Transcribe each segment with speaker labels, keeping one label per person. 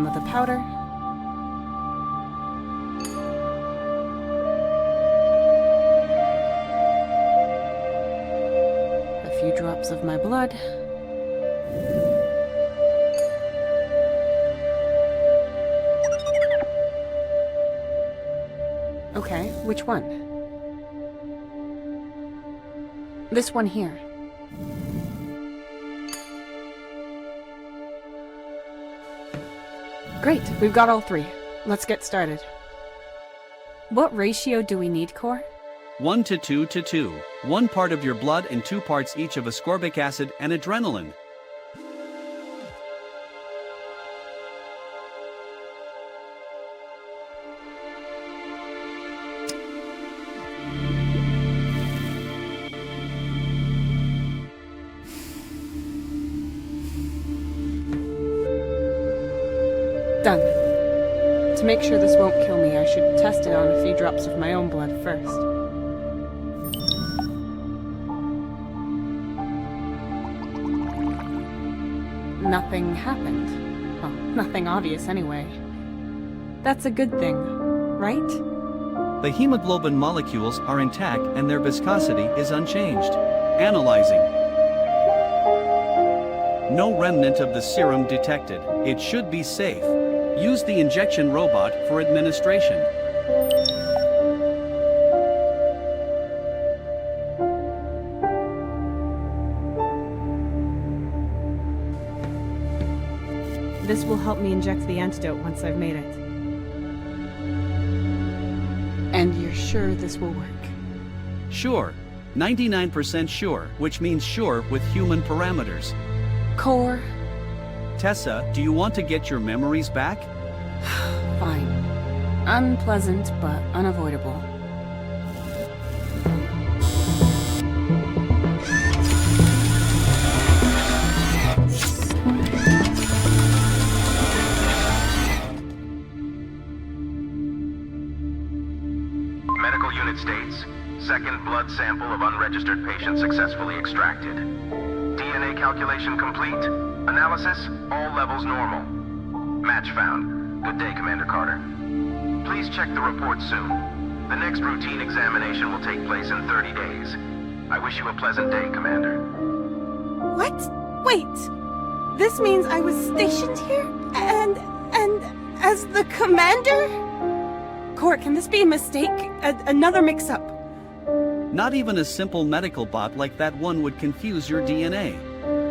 Speaker 1: some of the powder. A few drops of my blood. Okay, which one? This one here. Great, we've got all three. Let's get started. What ratio do we need, Core?
Speaker 2: 1 to 2 to 2. 1 part of your blood and 2 parts each of ascorbic acid and adrenaline.
Speaker 1: Done. To make sure this won't kill me, I should test it on a few drops of my own blood first. Nothing happened. Well, nothing obvious anyway. That's a good thing, right?
Speaker 2: The hemoglobin molecules are intact and their viscosity is unchanged. Analyzing. No remnant of the serum detected. It should be safe. Use the injection robot for administration.
Speaker 1: This will help me inject the antidote once I've made it. And you're sure this will work?
Speaker 2: Sure. 99% sure, which means sure with human parameters.
Speaker 1: Core?
Speaker 2: Tessa, do you want to get your memories back?
Speaker 1: Fine. Unpleasant, but unavoidable.
Speaker 3: Medical unit states, second blood sample of unregistered patient successfully extracted. DNA calculation complete. Analysis, all levels normal. Match found. Good day, Commander Carter. Please check the report soon. The next routine examination will take place in 30 days. I wish you a pleasant day, Commander.
Speaker 1: What? Wait! This means I was stationed here? And as the commander? Core, can this be a mistake? Another mix-up?
Speaker 2: Not even a simple medical bot like that one would confuse your DNA.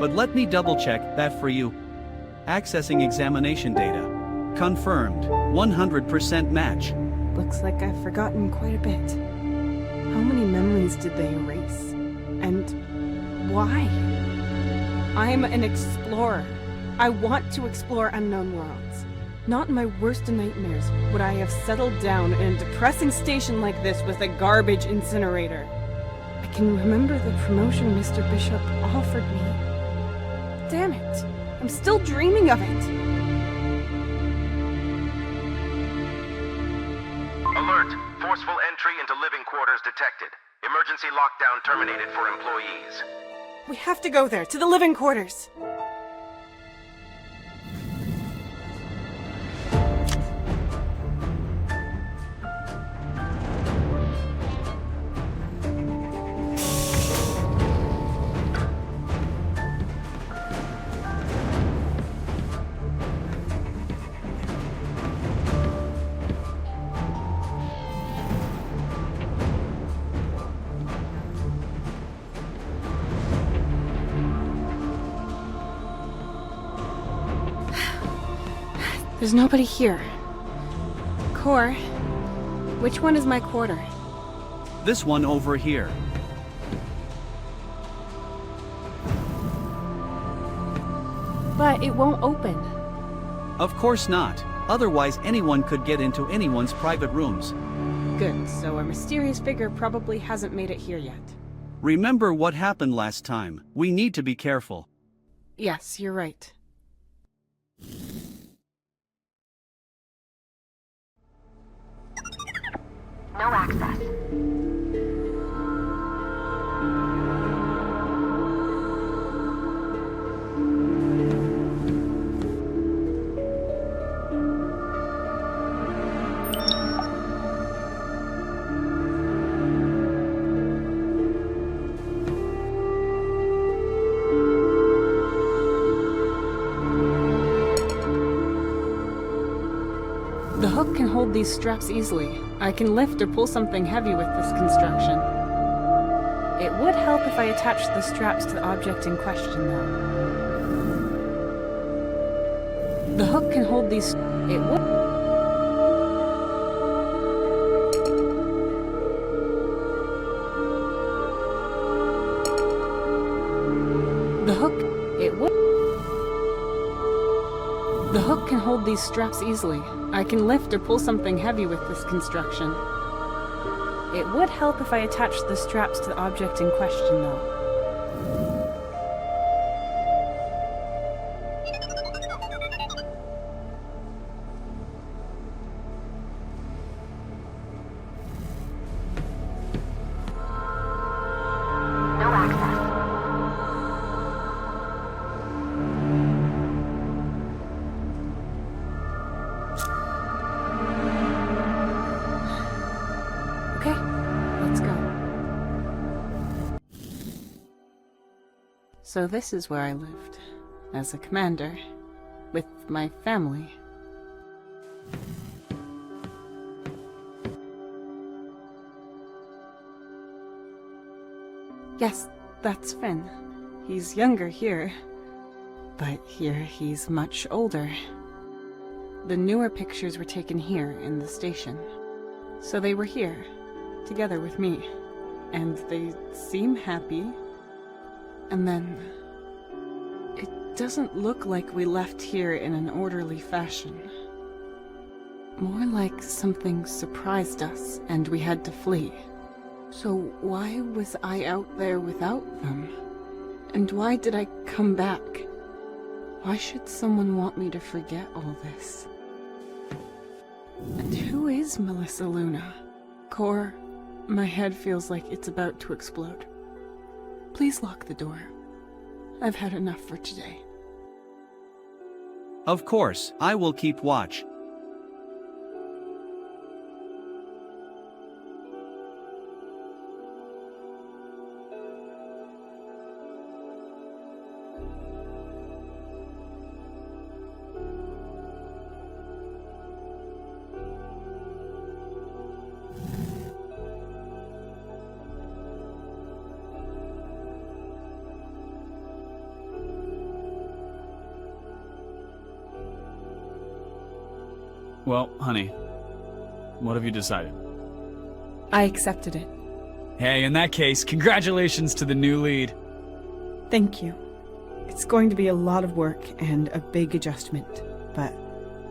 Speaker 2: But let me double-check that for you. Accessing examination data. Confirmed. 100% match.
Speaker 1: Looks like I've forgotten quite a bit. How many memories did they erase? And why? I'm an explorer. I want to explore unknown worlds. Not in my worst of nightmares would I have settled down in a depressing station like this with a garbage incinerator. I can remember the promotion Mr. Bishop offered me. Damn it! I'm still dreaming of it!
Speaker 3: Alert! Forceful entry into living quarters detected. Emergency lockdown terminated for employees.
Speaker 1: We have to go there, to the living quarters! There's nobody here. Core, which one is my quarter?
Speaker 2: This one over here.
Speaker 1: But it won't open.
Speaker 2: Of course not. Otherwise anyone could get into anyone's private rooms.
Speaker 1: Good, so a mysterious figure probably hasn't made it here yet.
Speaker 2: Remember what happened last time. We need to be careful.
Speaker 1: Yes, you're right.
Speaker 4: No access.
Speaker 1: hook can hold these straps easily. I can lift or pull something heavy with this construction. It would help if I attached the straps to the object in question, though. The hook can hold these... It would... The hook... It would... The hook can hold these straps easily. I can lift or pull something heavy with this construction. It would help if I attached the straps to the object in question, though.
Speaker 4: No access.
Speaker 1: Okay, let's go. So this is where I lived, as a commander, with my family. Yes, that's Finn. He's younger here, but here he's much older. The newer pictures were taken here in the station, so they were here, together with me, and they seem happy. And then it doesn't look like we left here in an orderly fashion. More like something surprised us and we had to flee. So why was I out there without them? And why did I come back? Why should someone want me to forget all this? And who is Melissa Luna? Core, my head feels like it's about to explode. Please lock the door. I've had enough for today.
Speaker 2: Of course, I will keep watch.
Speaker 5: Well, honey, what have you decided?
Speaker 1: I accepted it.
Speaker 5: Hey, in that case, congratulations to the new lead.
Speaker 1: Thank you. It's going to be a lot of work and a big adjustment, but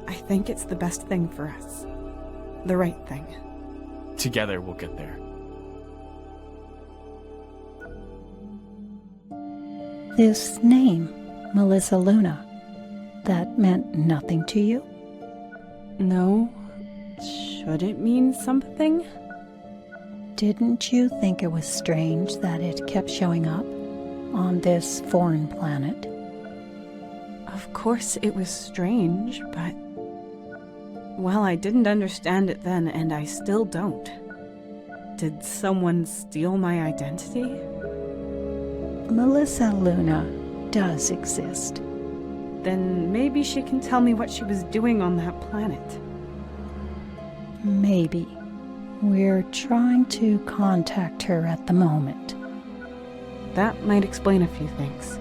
Speaker 1: I think it's the best thing for us. The right thing.
Speaker 5: Together we'll get there.
Speaker 6: This name, Melissa Luna, that meant nothing to you?
Speaker 1: No. Should it mean something?
Speaker 6: Didn't you think it was strange that it kept showing up on this foreign planet?
Speaker 1: Of course it was strange, but... Well, I didn't understand it then, and I still don't. Did someone steal my identity?
Speaker 6: Melissa Luna does exist.
Speaker 1: Then maybe she can tell me what she was doing on that planet.
Speaker 6: Maybe. We're trying to contact her at the moment.
Speaker 1: That might explain a few things.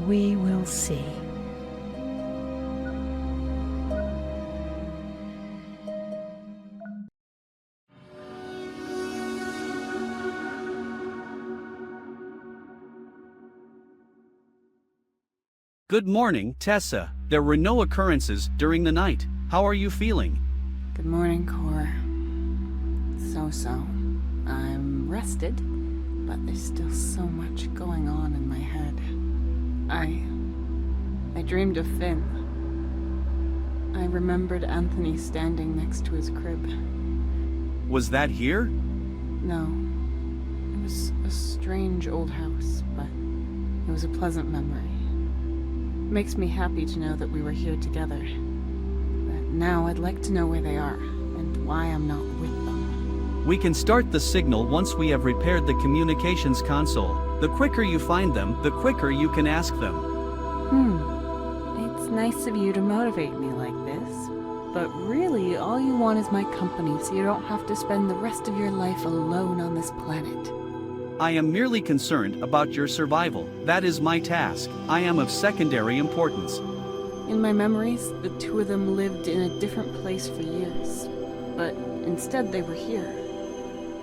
Speaker 6: We will see.
Speaker 2: Good morning, Tessa. There were no occurrences during the night. How are you feeling?
Speaker 1: Good morning, Core. So. I'm rested, but there's still so much going on in my head. I dreamed of Finn. I remembered Anthony standing next to his crib.
Speaker 2: Was that here?
Speaker 1: No. It was a strange old house, but it was a pleasant memory. It makes me happy to know that we were here together. But now I'd like to know where they are, and why I'm not with them.
Speaker 2: We can start the signal once we have repaired the communications console. The quicker you find them, the quicker you can ask them.
Speaker 1: It's nice of you to motivate me like this, but really all you want is my company so you don't have to spend the rest of your life alone on this planet.
Speaker 2: I am merely concerned about your survival. That is my task. I am of secondary importance.
Speaker 1: In my memories, the two of them lived in a different place for years, but instead they were here.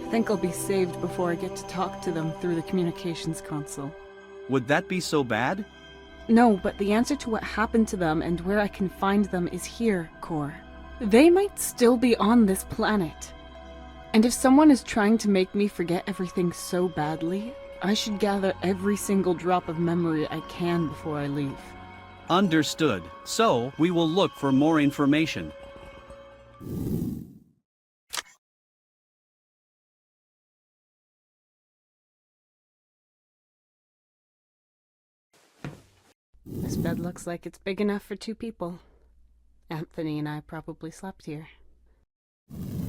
Speaker 1: I think I'll be saved before I get to talk to them through the communications console.
Speaker 2: Would that be so bad?
Speaker 1: No, but the answer to what happened to them and where I can find them is here, Core. They might still be on this planet. And if someone is trying to make me forget everything so badly, I should gather every single drop of memory I can before I leave.
Speaker 2: Understood. So, we will look for more information.
Speaker 1: This bed looks like it's big enough for 2 people. Anthony and I probably slept here.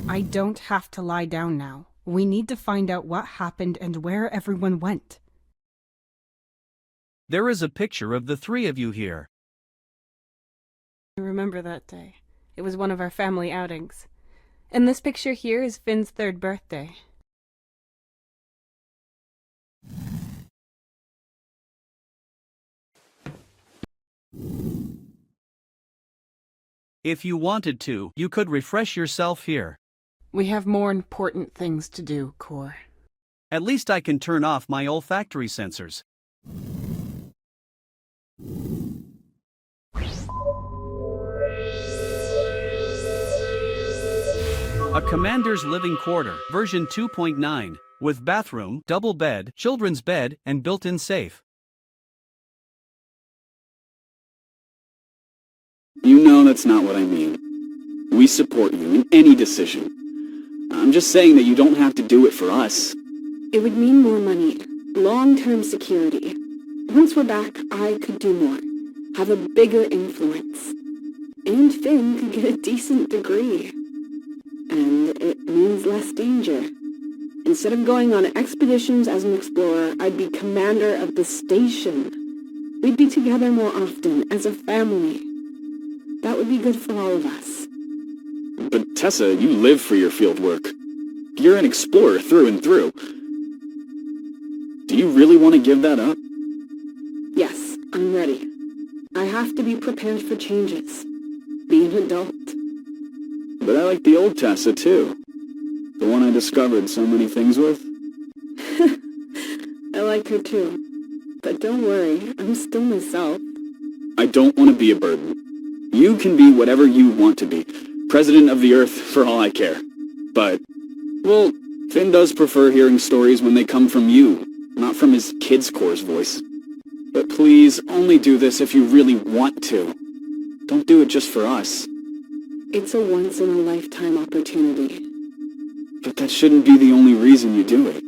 Speaker 1: I don't have to lie down now. We need to find out what happened and where everyone went.
Speaker 2: There is a picture of the 3 of you here.
Speaker 1: I remember that day. It was one of our family outings. And this picture here is Finn's 3rd birthday.
Speaker 2: If you wanted to, you could refresh yourself here.
Speaker 1: We have more important things to do, Core.
Speaker 2: At least I can turn off my olfactory sensors. A commander's living quarter, version 2.9, with bathroom, double bed, children's bed, and built-in safe.
Speaker 4: You know that's not what I mean. We support you in any decision. I'm just saying that you don't have to do it for us.
Speaker 7: It would mean more money, long-term security. Once we're back, I could do more, have a bigger influence. And Finn could get a decent degree. And it means less danger. Instead of going on expeditions as an explorer, I'd be commander of the station. We'd be together more often, as a family. That would be good for all of us.
Speaker 4: But Tessa, you live for your field work. You're an explorer through and through. Do you really want to give that up?
Speaker 7: Yes, I'm ready. I have to be prepared for changes. Be an adult.
Speaker 4: But I like the old Tessa too. The one I discovered so many things with.
Speaker 7: I like her too. But don't worry, I'm still myself.
Speaker 4: I don't want to be a burden. You can be whatever you want to be. President of the Earth for all I care. But, well, Finn does prefer hearing stories when they come from you, not from his kid's core's voice. But please, only do this if you really want to. Don't do it just for us.
Speaker 7: It's a once-in-a-lifetime opportunity.
Speaker 4: But that shouldn't be the only reason you do it.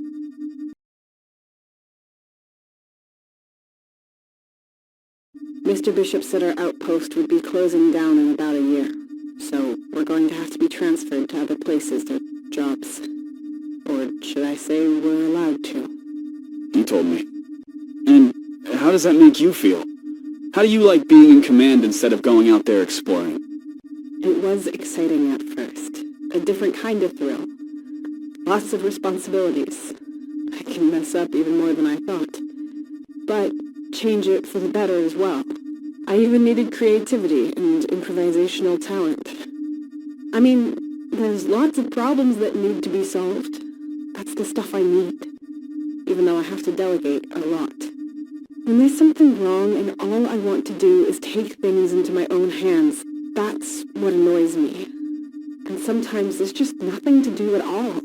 Speaker 7: Mr. Bishop said our outpost would be closing down in about a year. So we're going to have to be transferred to other places or jobs. Or should I say we're allowed to?
Speaker 4: You told me. And how does that make you feel? How do you like being in command instead of going out there exploring?
Speaker 7: It was exciting at first. A different kind of thrill. Lots of responsibilities. I can mess up even more than I thought. But change it for the better as well. I even needed creativity and improvisational talent. I mean, there's lots of problems that need to be solved. That's the stuff I need. Even though I have to delegate a lot. When there's something wrong and all I want to do is take things into my own hands, that's what annoys me. And sometimes there's just nothing to do at all.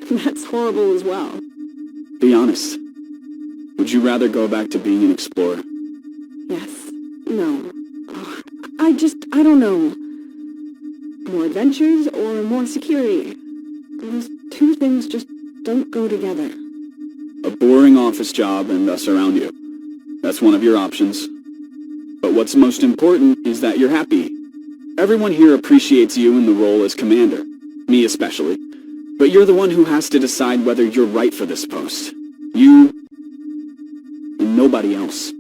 Speaker 7: That's horrible as well.
Speaker 4: Be honest. Would you rather go back to being an explorer?
Speaker 7: Yes. No. Oh, I don't know. More adventures or more security? Those two things just don't go together.
Speaker 4: A boring office job and us around you. That's one of your options. But what's most important is that you're happy. Everyone here appreciates you in the role as commander. Me especially. But you're the one who has to decide whether you're right for this post. You and nobody else.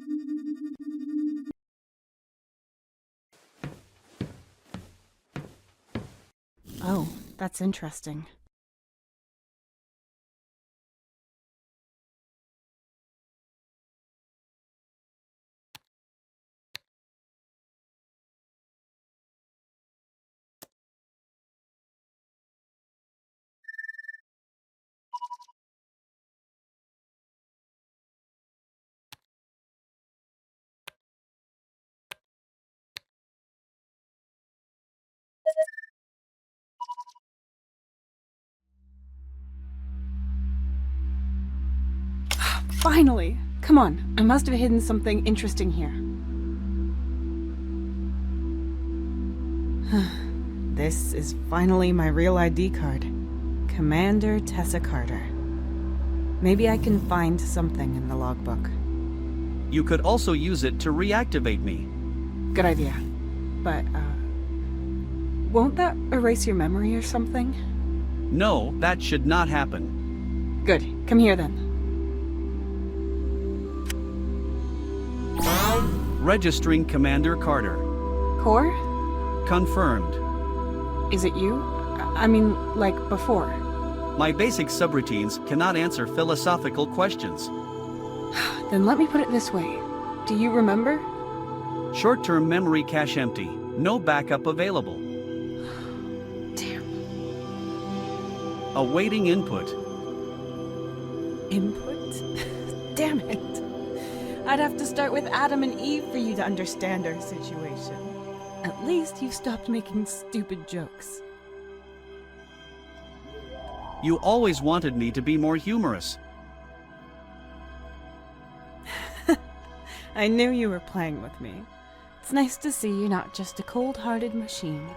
Speaker 1: Oh, that's interesting. Finally! Come on, I must have hidden something interesting here. This is finally my real ID card. Commander Tessa Carter. Maybe I can find something in the logbook.
Speaker 2: You could also use it to reactivate me.
Speaker 1: Good idea. But, won't that erase your memory or something?
Speaker 2: No, that should not happen.
Speaker 1: Good. Come here then.
Speaker 2: Registering Commander Carter.
Speaker 1: Core?
Speaker 2: Confirmed.
Speaker 1: Is it you? I mean, like before.
Speaker 2: My basic subroutines cannot answer philosophical questions.
Speaker 1: Then let me put it this way. Do you remember?
Speaker 2: Short-term memory cache empty. No backup available.
Speaker 1: Damn.
Speaker 2: Awaiting input.
Speaker 1: Input? Damn it. I'd have to start with Adam and Eve for you to understand our situation. At least you've stopped making stupid jokes.
Speaker 2: You always wanted me to be more humorous.
Speaker 1: I knew you were playing with me. It's nice to see you're not just a cold-hearted machine.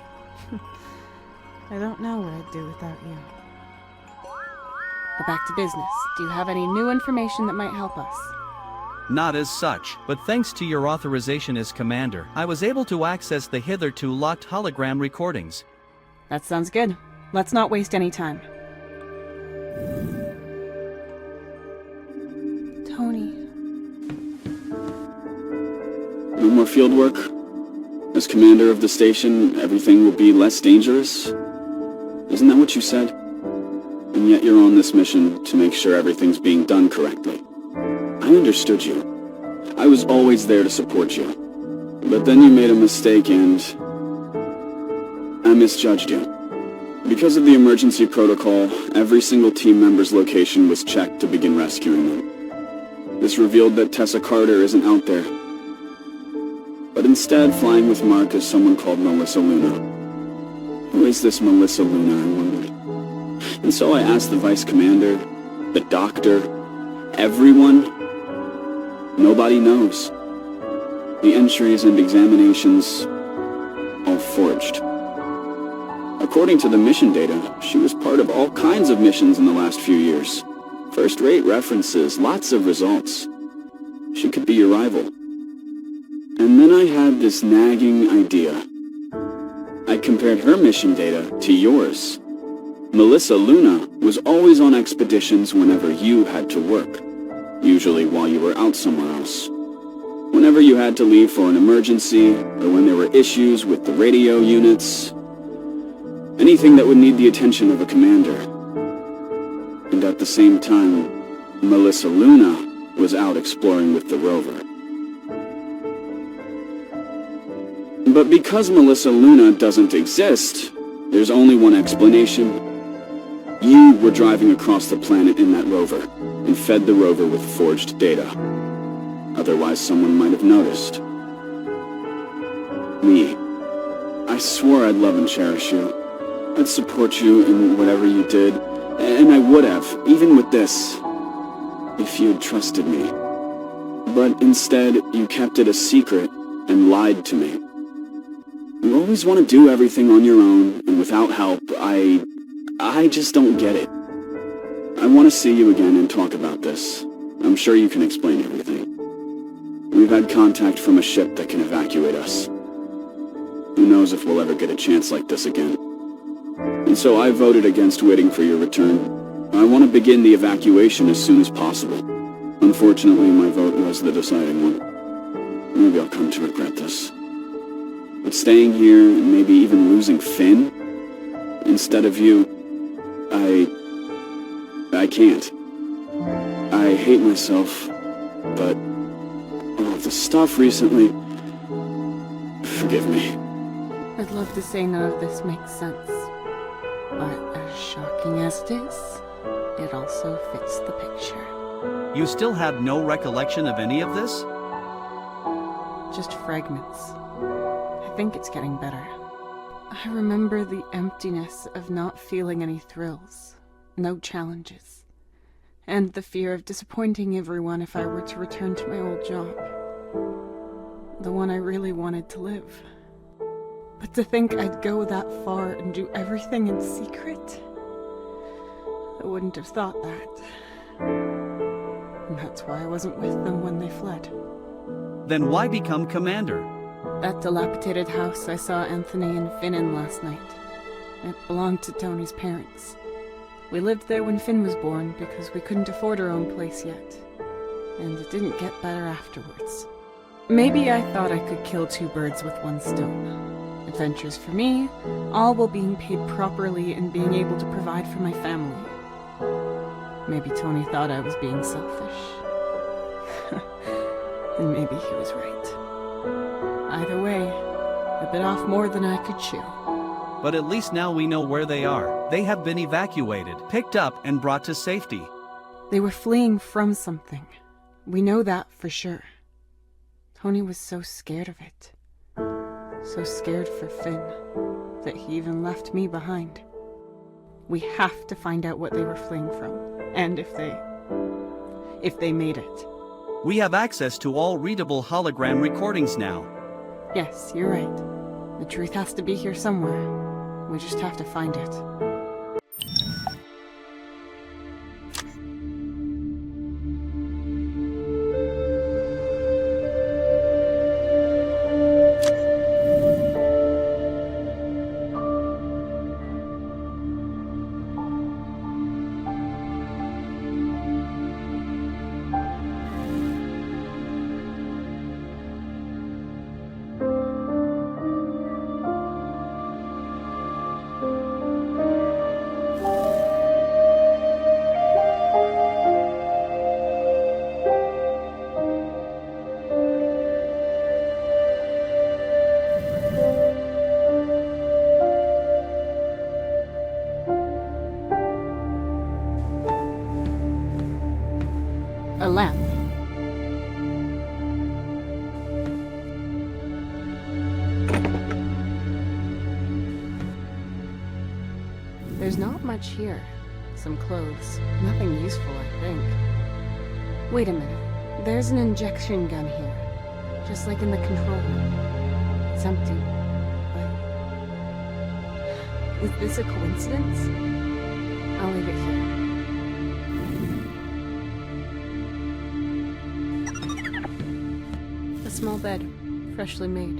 Speaker 1: I don't know what I'd do without you. But back to business. Do you have any new information that might help us?
Speaker 2: Not as such, but thanks to your authorization as commander, I was able to access the hitherto locked hologram recordings.
Speaker 1: That sounds good. Let's not waste any time. Tony.
Speaker 4: No more field work? As commander of the station, everything will be less dangerous? Isn't that what you said? And yet you're on this mission to make sure everything's being done correctly. I understood you. I was always there to support you. But then you made a mistake and I misjudged you. Because of the emergency protocol, every single team member's location was checked to begin rescuing them. This revealed that Tessa Carter isn't out there, but instead flying with Mark is someone called Melissa Luna. Who is this Melissa Luna, I wondered. And so I asked the vice commander, the doctor, everyone. Nobody knows. The entries and examinations, all forged. According to the mission data, she was part of all kinds of missions in the last few years. First-rate references, lots of results. She could be your rival. And then I had this nagging idea. I compared her mission data to yours. Melissa Luna was always on expeditions whenever you had to work, usually while you were out somewhere else. Whenever you had to leave for an emergency, or when there were issues with the radio units, anything that would need the attention of a commander. And at the same time, Melissa Luna was out exploring with the rover. But because Melissa Luna doesn't exist, there's only one explanation. You were driving across the planet in that rover, and fed the rover with forged data. Otherwise, someone might have noticed. Me. I swore I'd love and cherish you. I'd support you in whatever you did, and I would have, even with this, if you'd trusted me. But instead, you kept it a secret and lied to me. You always want to do everything on your own, and without help. I just don't get it. I want to see you again and talk about this. I'm sure you can explain everything. We've had contact from a ship that can evacuate us. Who knows if we'll ever get a chance like this again. And so I voted against waiting for your return. I want to begin the evacuation as soon as possible. Unfortunately, my vote was the deciding one. Maybe I'll come to regret this. But staying here, and maybe even losing Finn? instead of you, I can't. I hate myself, but all of the stuff recently... Forgive me.
Speaker 1: I'd love to say none of this makes sense, but as shocking as it is, it also fits the picture.
Speaker 2: You still have no recollection of any of this?
Speaker 1: Just fragments. I think it's getting better. I remember the emptiness of not feeling any thrills, no challenges, and the fear of disappointing everyone if I were to return to my old job. The one I really wanted to live. But to think I'd go that far and do everything in secret? I wouldn't have thought that. And that's why I wasn't with them when they fled.
Speaker 2: Then why become commander?
Speaker 1: That dilapidated house I saw Anthony and Finn in last night. It belonged to Tony's parents. We lived there when Finn was born because we couldn't afford our own place yet. And it didn't get better afterwards. Maybe I thought I could kill two birds with one stone. Adventures for me, all while being paid properly and being able to provide for my family. Maybe Tony thought I was being selfish. And maybe he was right. Either way, I bit off more than I could chew.
Speaker 2: But at least now we know where they are. They have been evacuated, picked up, and brought to safety.
Speaker 1: They were fleeing from something. We know that for sure. Tony was so scared of it. So scared for Finn, that he even left me behind. We have to find out what they were fleeing from, and if they made it.
Speaker 2: We have access to all readable hologram recordings now.
Speaker 1: Yes, you're right. The truth has to be here somewhere. We just have to find it. A lamp. There's not much here. Some clothes. Nothing useful, I think. Wait a minute. There's an injection gun here. Just like in the control room. It's empty. But... is this a coincidence? I'll leave it here. A small bed. Freshly made.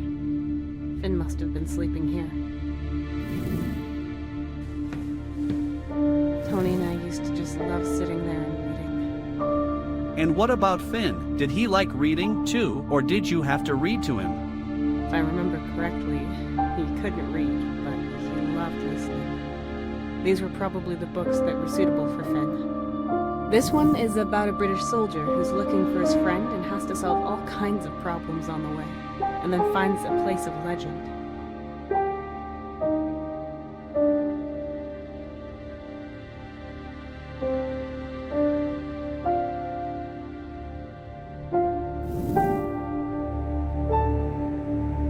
Speaker 1: Finn must have been sleeping here. Tony and I used to just love sitting there and reading.
Speaker 2: And what about Finn? Did he like reading, too, or did you have to read to him?
Speaker 1: If I remember correctly, he couldn't read, but he loved listening. These were probably the books that were suitable for Finn. This one is about a British soldier who's looking for his friend and has to solve all kinds of problems on the way, and then finds a place of legend.